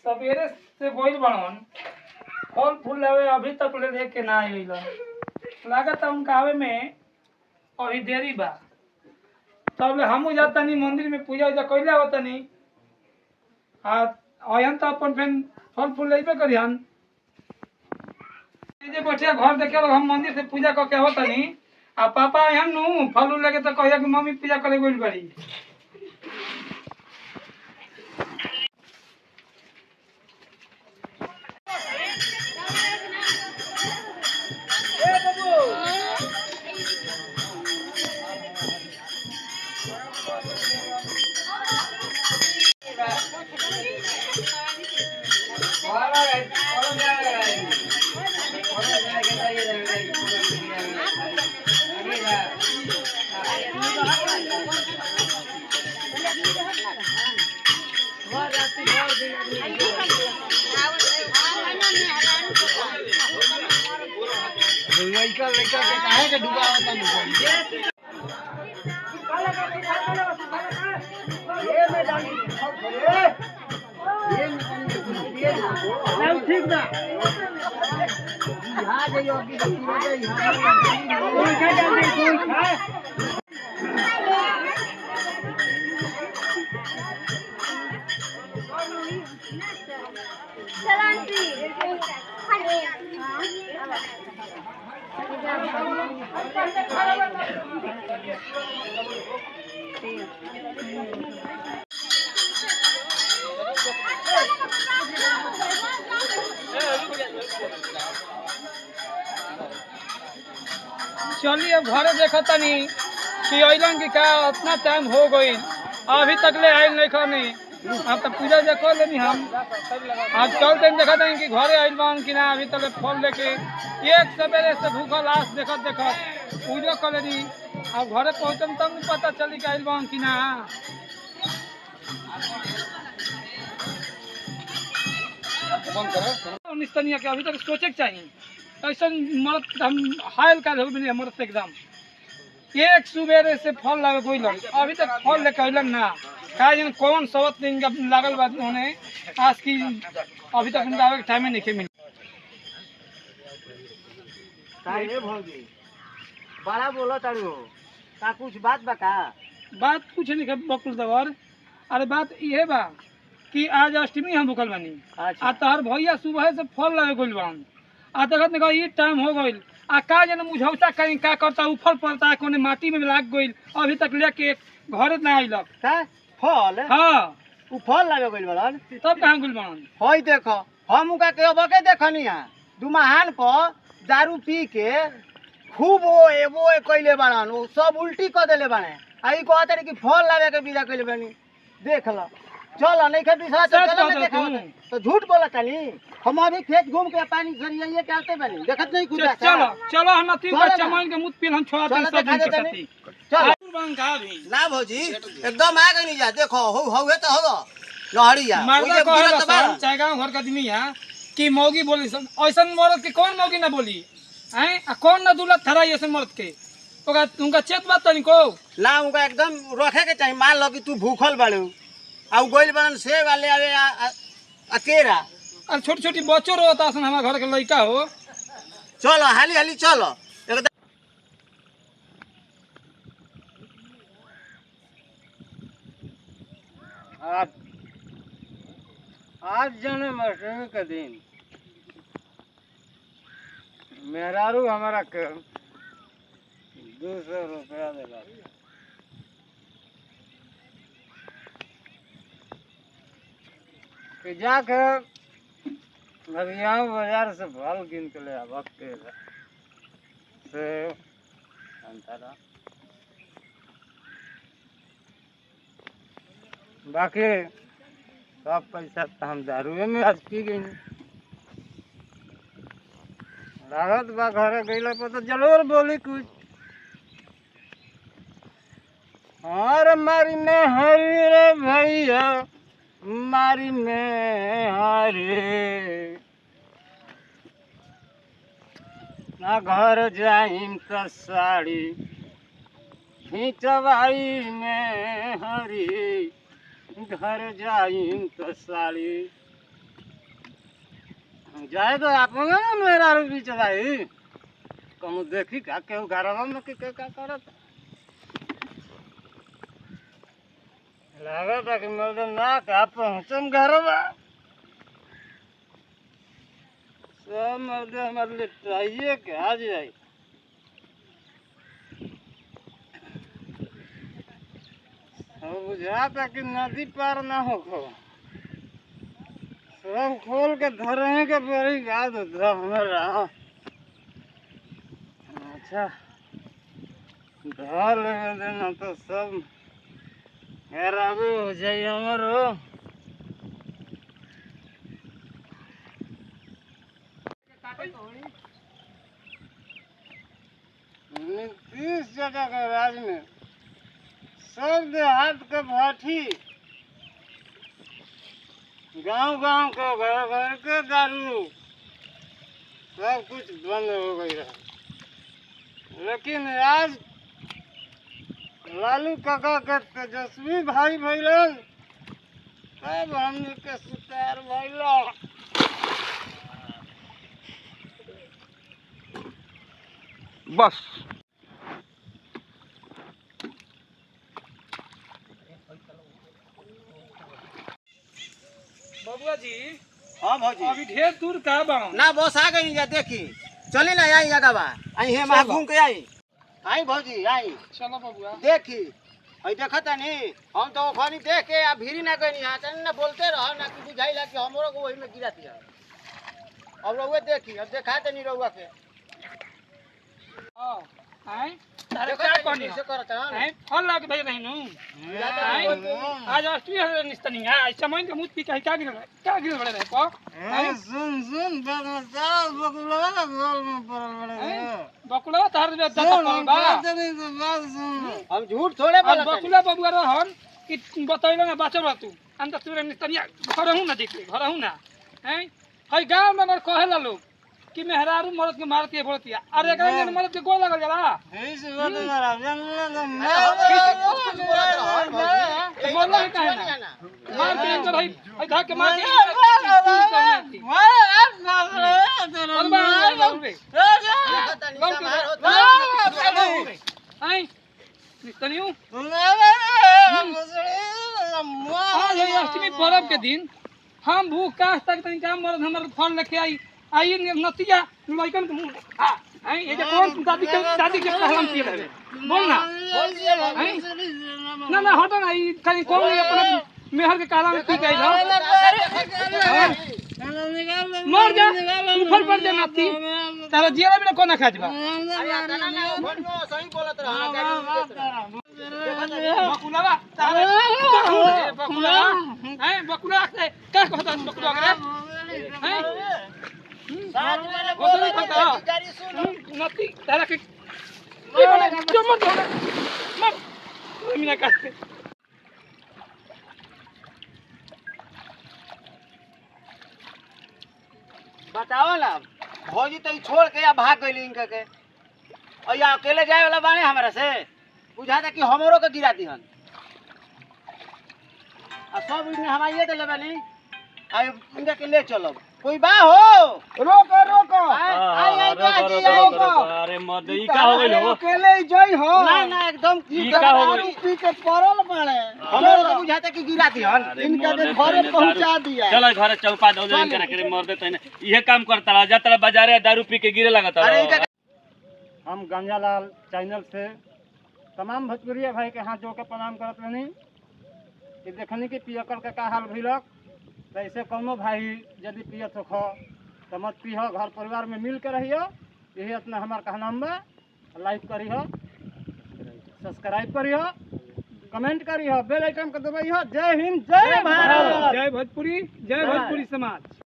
सवेरे से गइल बाड़न फल फूल लावे अभी तक ले लेके ना आइलन। लागत उनका आवे में अभी देरी बा। तब ले हमू जातनी मंदिर में पूजा उजा कइले होतनी आ अयन तो अपन फिर फल फूल लेबे करिहन। जे बैठे घर देखे हम मंदिर से पूजा करके होतनी आ पापा अयन नु फल उल लेके तो कहिया कि मम्मी पूजा करे गइल बाड़ी। लड़का लड़का के काहे के डूबा होता ये में डाल ये ठीक ना यहां जाइयो कि पूरा यहां क्या डाल दे कोई खाए चलांती चलिए घरे देखतनी कि अइलन कि का इतना टाइम हो गई अभी तक ले आइल नहीं खनी। अब तो पूजा जा कर लेनी हम आज चलते देखत कि घरे आइल बान कि ना अभी तक फल लेके एक सवेरे से भूखल आस देखत देखत पूजा कर लेनी। अब घरे पहुँचम तब न पता चली कि आइल बान कि ना। निस्तनिया के अभी तक सोचे के चाहिए ऐसा मरद हम हायल का हो भी मरद एकदम एक सुबेरे से फल लागे कोई लग अभी तक फल लेके अइलन ना का जन कौन सबत दिन का लागल बात होने आज की अभी तक उनका आवे के टाइम नहीं के मिल काहे भौजी बड़ा बोलो तारू का कुछ बात बता बात कुछ नहीं के बकुल दवर। अरे बात ये बा कि आज अष्टमी हम भूखल बानी अच्छा। आ तहर भैया सुबह से फल लागे गइल बान आ देखत नहीं ये टाइम हो गइल आ का जन मुझौता कहीं का करता उफल पड़ता कोने माटी में लाग गइल अभी तक लेके घरे ना आइलक। का फल हाँ उ फल लागे गइल बड़न तब कहाँ गइल बान होई देखो हम उनका के अबके देखनी है दुमाहान पर दारू पी के खूब वो कइले बड़न वो सब उल्टी कर देले बने आई कहत रे कि फल लागे के विदा कइले बनी देख ल चल नहीं के विश्वास चल में देखा तो झूठ बोला तनी हम अभी खेत घूम के पानी सरियाइए के आते बनी देखत नहीं कुछ चलो चलो हम नती का चमन के मुत पिल हम छोड़ा चलो सब दिन देखा के देतनी। साथी चल बन का भी ना भौजी एकदम आ गई नहीं जा देखो हो तो हो लहरिया मर्दा कहला सब चाहे गांव घर का आदमी है कि मौगी बोली सब ऐसन मर्द के कौन मौगी ना बोली हैं आ कौन ना दुलत थरा ऐसे मर्द के ओका उनका चेत बात तनी को ना उनका एकदम रखे के चाहिए मान लो कि तू भूखल बाड़ू आ गोइल बनन से वाले आवे अकेरा और छोटी छोटी बच्चों रोता सन हमारे घर के लड़का हो चलो हाली हाली चलो एकदम आज जन्माष्टमी का दिन मेहरारू हमारा के 200 रुपया देला कि जाकर भगिया बाजार से फल गिन के ले आब से अंतरा बाकी सब पैसा तो हम दारुए में आज पी गई लागत बा घरे गईला पर तो जरूर बोली कुछ और मारी में हरी रे भैया मारी में हरे ना घर जाइम त साड़ी खींचवाई में हरी घर जाइम त साड़ी जाए तो आपन ना मेरा रूपी चलाई कमु देखी का केहू घरवा में के का करत लागत है कि मर्द ना का पहुंचम घरवा सब मर्द हमारे लिए चाहिए कि आ जाए अब बुझाता कि नदी पार ना हो खो सब खोल के धरे के बड़ी गाद हमारा अच्छा धर ले देना तो सब खराबी हो जाए हमारो नीतीश जगह के राज में सब देहात के भाठी गांव गांव के घर घर के दारू सब कुछ बंद हो गई रहा लेकिन आज लालू काका के तेजस्वी भाई भैलन सब हमने के सुतार भैला बस बबुआ जी हाँ भौजी अभी ढेर दूर का बा ना बस आ गई जा देखी चली ना आई जगह बा आई हे मा घूम के आई भौजी आई चलो बबुआ देखी आई देखता नहीं हम तो खानी देख के आ भीरी ना गई हां तन ना बोलते रह ना कि बुझाइला कि हमरो को वही में गिरा दिया अब रहुए देखी अब देखा त नहीं रहुआ के हां आई तारे क्या कोनी से करत आई फल लाग भाई रहनु आज राष्ट्रीय निस्तनी आज समय के मुझ पी क्या गिर बड़े रहे पा सुन बात बताओ बकुलवा का गोल में पड़ल बड़े बकुलवा तार में जाता पड़ल बा नहीं तो बात सुन हम झूठ थोड़े बोलत बकुला बबुआ रहन कि बतैलो ना बाचल तू अंत तुरे निस्तनी घरहु ना देख ले घरहु ना हैं हई गांव में मर कहेला लोग कि मेहरारू मरद के मार के बोलतिया अरे एकरा ने मरद के गोल लगल जाला हे से बात मारा जानला ना बोलला है काहे ना मार के अंदर हई धा के मार के आई निस्तनियो आज है अष्टमी पर्व के दिन हम भूख काश तक तनिका मरद हमर फल लेके आई नतिया लइकन के मुंह हां ये जे कौन दादी के कहलम पिए रहे बोल ना ना ना हटो ना ई खाली कौन अपना मेहर के काला में पी गई हो मर जा ऊपर पड़ जा नती तारा जिया में कोना खाजबा सही बोलत रहा बकुलवा तारे बकुलवा हैं बकुलवा से का कहता बकुलवा रे हैं साथ में बोल गाड़ी सुन नती तारा के की बने जो मत हो मत मीना काट बताओ ना भौजी तो छोड़ के या भाग गई इनका के और या अकेले जाए वाला बाने हमारा से बुझाता कि हमरो के गिरा दिहन आ सब इने हमारे ये देले बानी आ इनका के ले चलो कोई बा हो रोको आई रोको अरे मदई का हो गइल हो अकेले जई हो ना एकदम ई का हो गइल पी के पड़ल बाड़े हमरो के बुझाता कि गिरा दिहन इनका के घरे पहुंचा दिया चल घर चौपा दो दिन करे करे मर देते इहे काम करता रहा जाता बाजारे दारू पी के गिरे लगता अरे हम गंजालाल चैनल से तमाम भोजपुरिया भाई के हाथ जोड़ के प्रणाम करत रहनी कि देखनी कि पियकर के का हाल भइलक तो ऐसे कोनो भाई यदि पियत हो तो मत पीह घर परिवार में मिल के रहियो यही अपना हमार कहनाम बा लाइक करिह सब्सक्राइब करिह कमेंट करिह बेल आइकन के दबाइह जय हिंद जय भारत जय भोजपुरी समाज।